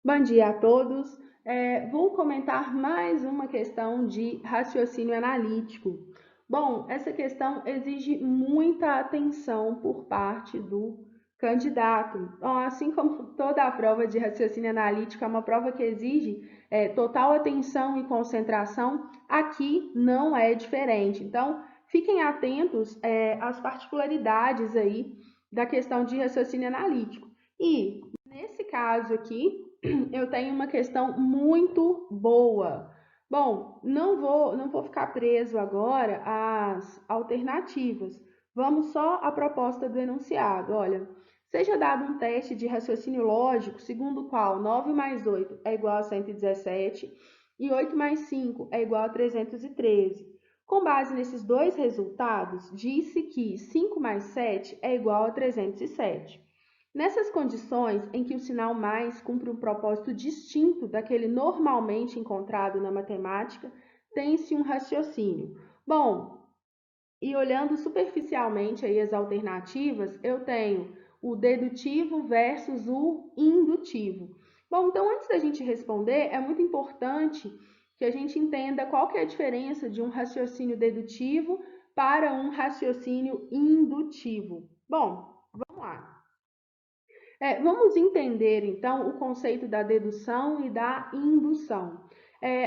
Bom dia a todos. Vou comentar mais uma questão de raciocínio analítico. Bom, essa questão exige muita atenção por parte do candidato. Então, assim como toda a prova de raciocínio analítico é uma prova que exige total atenção e concentração, aqui não é diferente. Então, fiquem atentos às particularidades aí da questão de raciocínio analítico. E, nesse caso aqui, eu tenho uma questão muito boa. Bom, não vou ficar preso agora às alternativas. Vamos só à proposta do enunciado. Olha, seja dado um teste de raciocínio lógico, segundo o qual 9 mais 8 é igual a 117 e 8 mais 5 é igual a 313. Com base nesses dois resultados, disse que 5 mais 7 é igual a 307. Nessas condições em que o sinal mais cumpre um propósito distinto daquele normalmente encontrado na matemática, tem-se um raciocínio. Bom, e olhando superficialmente aí as alternativas, eu tenho o dedutivo versus o indutivo. Bom, então antes da gente responder, é muito importante que a gente entenda qual que é a diferença de um raciocínio dedutivo para um raciocínio indutivo. Bom, vamos lá. Vamos entender, então, o conceito da dedução e da indução.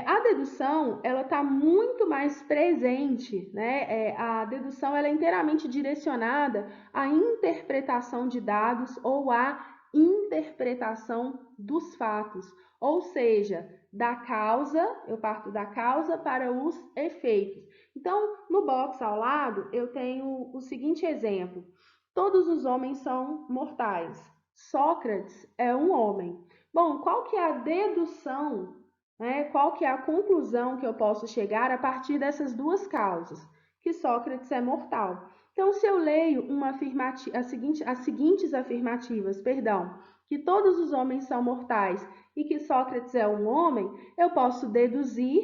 A dedução, ela está muito mais presente, né? A dedução, ela é inteiramente direcionada à interpretação de dados ou à interpretação dos fatos. Ou seja, da causa, eu parto da causa para os efeitos. Então, no box ao lado, eu tenho o seguinte exemplo. Todos os homens são mortais. Sócrates é um homem. Bom, qual que é a dedução, né? Qual que é a conclusão que eu posso chegar a partir dessas duas causas? Que Sócrates é mortal. Então, se eu leio as seguintes afirmativas, perdão, que todos os homens são mortais e que Sócrates é um homem, eu posso deduzir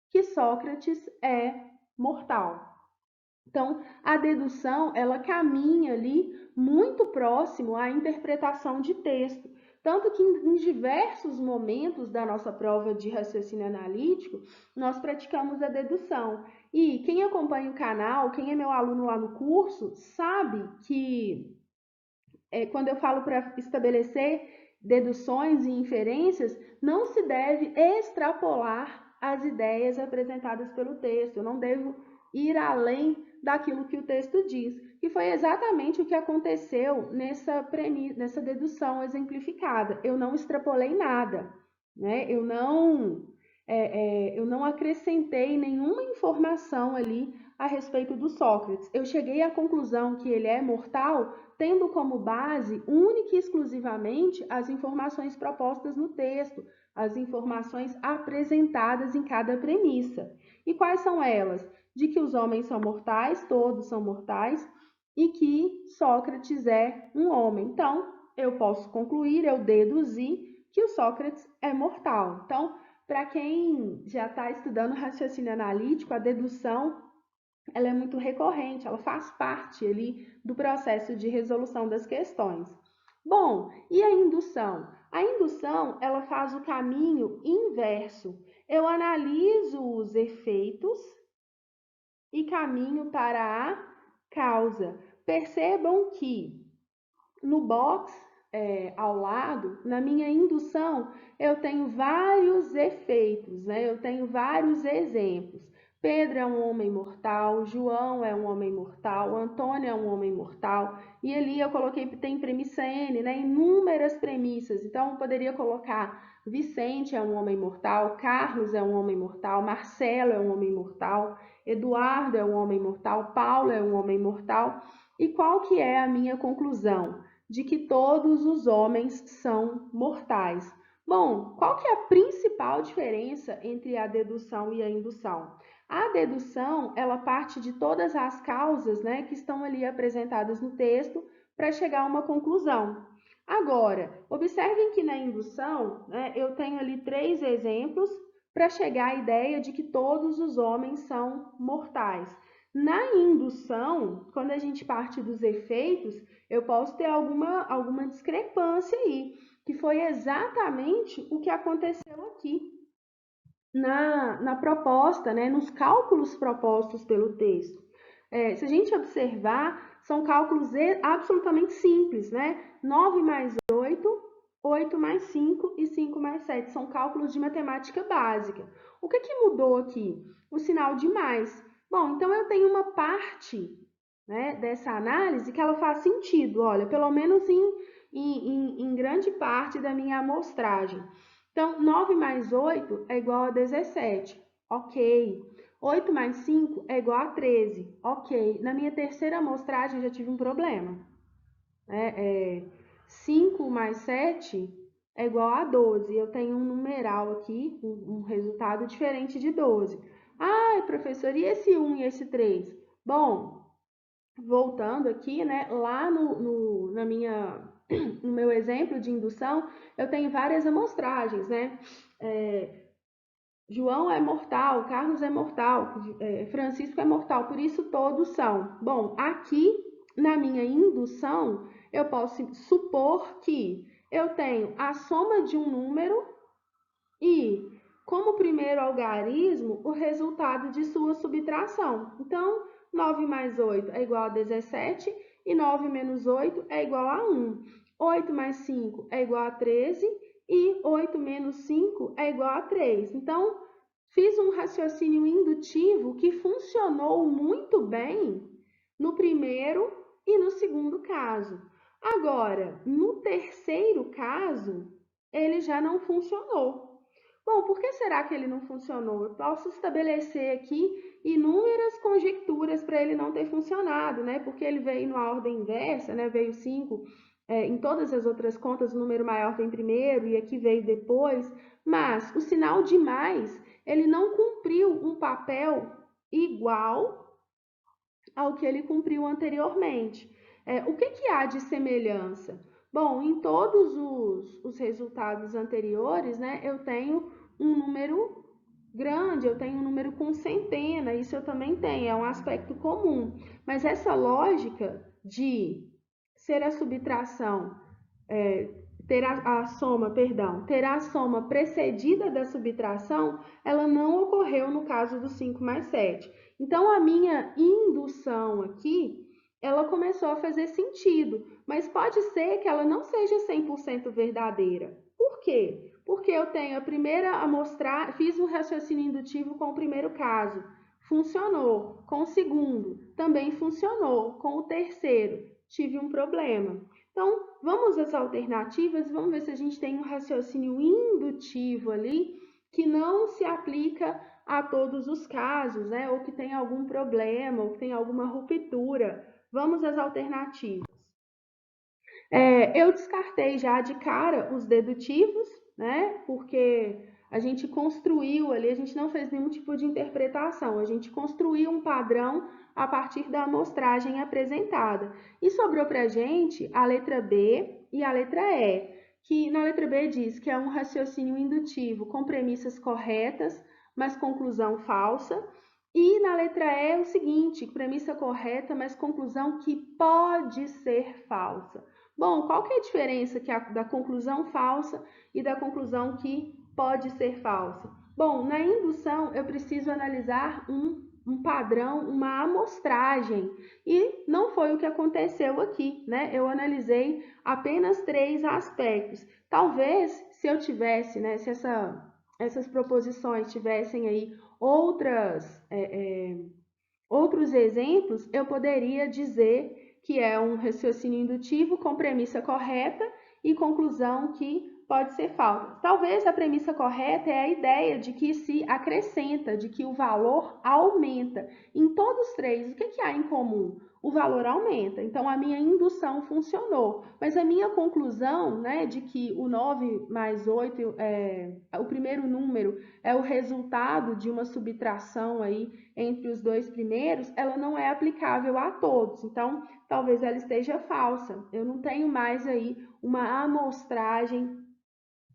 que Sócrates é mortal. Então, a dedução, ela caminha ali muito próximo à interpretação de texto. Tanto que em diversos momentos da nossa prova de raciocínio analítico, nós praticamos a dedução. E quem acompanha o canal, quem é meu aluno lá no curso, sabe que quando eu falo para estabelecer deduções e inferências, não se deve extrapolar as ideias apresentadas pelo texto. Eu não devo ir além daquilo que o texto diz. E foi exatamente o que aconteceu nessa dedução exemplificada. Eu não extrapolei nada, né? Eu não acrescentei nenhuma informação ali a respeito do Sócrates. Eu cheguei à conclusão que ele é mortal tendo como base única e exclusivamente as informações propostas no texto, as informações apresentadas em cada premissa. E quais são elas? De que os homens são mortais, todos são mortais, e que Sócrates é um homem. Então, eu posso concluir, eu deduzir que o Sócrates é mortal. Então, para quem já está estudando raciocínio analítico, a dedução ela é muito recorrente, ela faz parte ali do processo de resolução das questões. Bom, e a indução? A indução, ela faz o caminho inverso. Eu analiso os efeitos e caminho para a causa. Percebam que no box ao lado, na minha indução, eu tenho vários efeitos, né? Eu tenho vários exemplos. Pedro é um homem mortal, João é um homem mortal, Antônio é um homem mortal, e ali eu coloquei, tem premissa N, né? Inúmeras premissas. Então, eu poderia colocar Vicente é um homem mortal, Carlos é um homem mortal, Marcelo é um homem mortal, Eduardo é um homem mortal, Paulo é um homem mortal. E qual que é a minha conclusão? De que todos os homens são mortais. Bom, qual que é a principal diferença entre a dedução e a indução? A dedução, ela parte de todas as causas, né, que estão ali apresentadas no texto para chegar a uma conclusão. Agora, observem que na indução, né, eu tenho ali três exemplos para chegar à ideia de que todos os homens são mortais. Na indução, quando a gente parte dos efeitos, eu posso ter alguma discrepância aí, que foi exatamente o que aconteceu aqui na proposta, né, nos cálculos propostos pelo texto. Se a gente observar, são cálculos absolutamente simples, né? 9 mais 8, 8 mais 5 e 5 mais 7. São cálculos de matemática básica. O que mudou aqui? O sinal de mais. Bom, então eu tenho uma parte, né, dessa análise que ela faz sentido, olha, pelo menos em grande parte da minha amostragem. Então, 9 mais 8 é igual a 17. Ok. 8 mais 5 é igual a 13. Ok. Na minha terceira amostragem, eu já tive um problema. 5 mais 7 é igual a 12. Eu tenho um numeral aqui, um resultado diferente de 12. Ai, professor, e esse 1 e esse 3? Bom, voltando aqui, né, lá no meu exemplo de indução, eu tenho várias amostragens, né? João é mortal, Carlos é mortal, Francisco é mortal, por isso todos são. Bom, aqui na minha indução, eu posso supor que eu tenho a soma de um número e, como primeiro algarismo, o resultado de sua subtração. Então, 9 mais 8 é igual a 17 e 9 menos 8 é igual a 1. 8 mais 5 é igual a 13 e 8 menos 5 é igual a 3. Então, fiz um raciocínio indutivo que funcionou muito bem no primeiro e no segundo caso. Agora, no terceiro caso, ele já não funcionou. Bom, por que será que ele não funcionou? Eu posso estabelecer aqui inúmeras conjecturas para ele não ter funcionado, né? Porque ele veio na ordem inversa, né? Veio 5, em todas as outras contas, o número maior vem primeiro e aqui veio depois. Mas o sinal de mais, ele não cumpriu um papel igual ao que ele cumpriu anteriormente. O que há de semelhança? Bom, em todos os resultados anteriores, né, eu tenho um número grande, eu tenho um número com centena, isso eu também tenho, é um aspecto comum. Mas essa lógica de ser a subtração, ter a soma, perdão, ter a soma precedida da subtração, ela não ocorreu no caso do 5 mais 7. Então, a minha indução aqui, ela começou a fazer sentido, mas pode ser que ela não seja 100% verdadeira. Por quê? Porque eu tenho a primeira a mostrar, fiz um raciocínio indutivo com o primeiro caso, funcionou. Com o segundo, também funcionou. Com o terceiro, tive um problema. Então, vamos às alternativas, vamos ver se a gente tem um raciocínio indutivo ali que não se aplica a todos os casos, né? Ou que tem algum problema, ou que tem alguma ruptura. Vamos às alternativas. Eu descartei já de cara os dedutivos, né? Porque a gente construiu ali, a gente não fez nenhum tipo de interpretação, a gente construiu um padrão a partir da amostragem apresentada. E sobrou para a gente a letra B e a letra E, que na letra B diz que é um raciocínio indutivo com premissas corretas, mas conclusão falsa. E na letra E é o seguinte, premissa correta, mas conclusão que pode ser falsa. Bom, qual que é a diferença da conclusão falsa e da conclusão que pode ser falsa? Bom, na indução eu preciso analisar um padrão, uma amostragem, e não foi o que aconteceu aqui, né? Eu analisei apenas 3 aspectos. Talvez, se eu tivesse, né, se essas proposições tivessem aí outros exemplos, eu poderia dizer que é um raciocínio indutivo com premissa correta e conclusão que pode ser falsa. Talvez a premissa correta é a ideia de que se acrescenta, de que o valor aumenta. Em todos os três, o que há em comum? O valor aumenta. Então, a minha indução funcionou. Mas a minha conclusão, né, de que o 9 mais 8, o primeiro número, é o resultado de uma subtração aí entre os dois primeiros, ela não é aplicável a todos. Então, talvez ela esteja falsa. Eu não tenho mais aí uma amostragem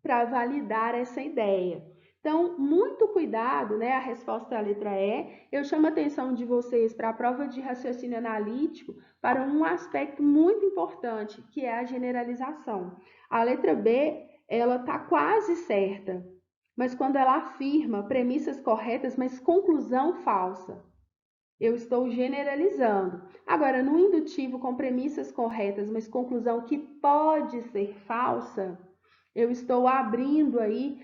para validar essa ideia. Então, muito cuidado, né? A resposta é a letra E. Eu chamo a atenção de vocês para a prova de raciocínio analítico para um aspecto muito importante, que é a generalização. A letra B, ela está quase certa, mas quando ela afirma premissas corretas, mas conclusão falsa, eu estou generalizando. Agora, no indutivo com premissas corretas, mas conclusão que pode ser falsa, eu estou abrindo aí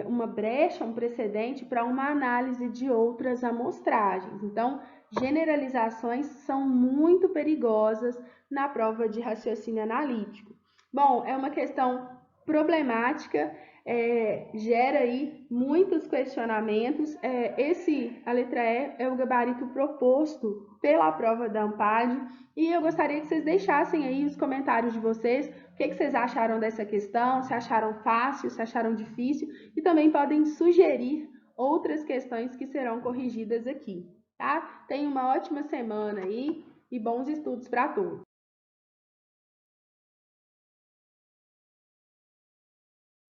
uma brecha, um precedente para uma análise de outras amostragens. Então, generalizações são muito perigosas na prova de raciocínio analítico. Bom, é uma questão problemática, gera aí muitos questionamentos. A letra E é o gabarito proposto pela prova da ANPAD, e eu gostaria que vocês deixassem aí os comentários de vocês, o que vocês acharam dessa questão, se acharam fácil, se acharam difícil, e também podem sugerir outras questões que serão corrigidas aqui, tá? Tenham uma ótima semana aí e bons estudos para todos!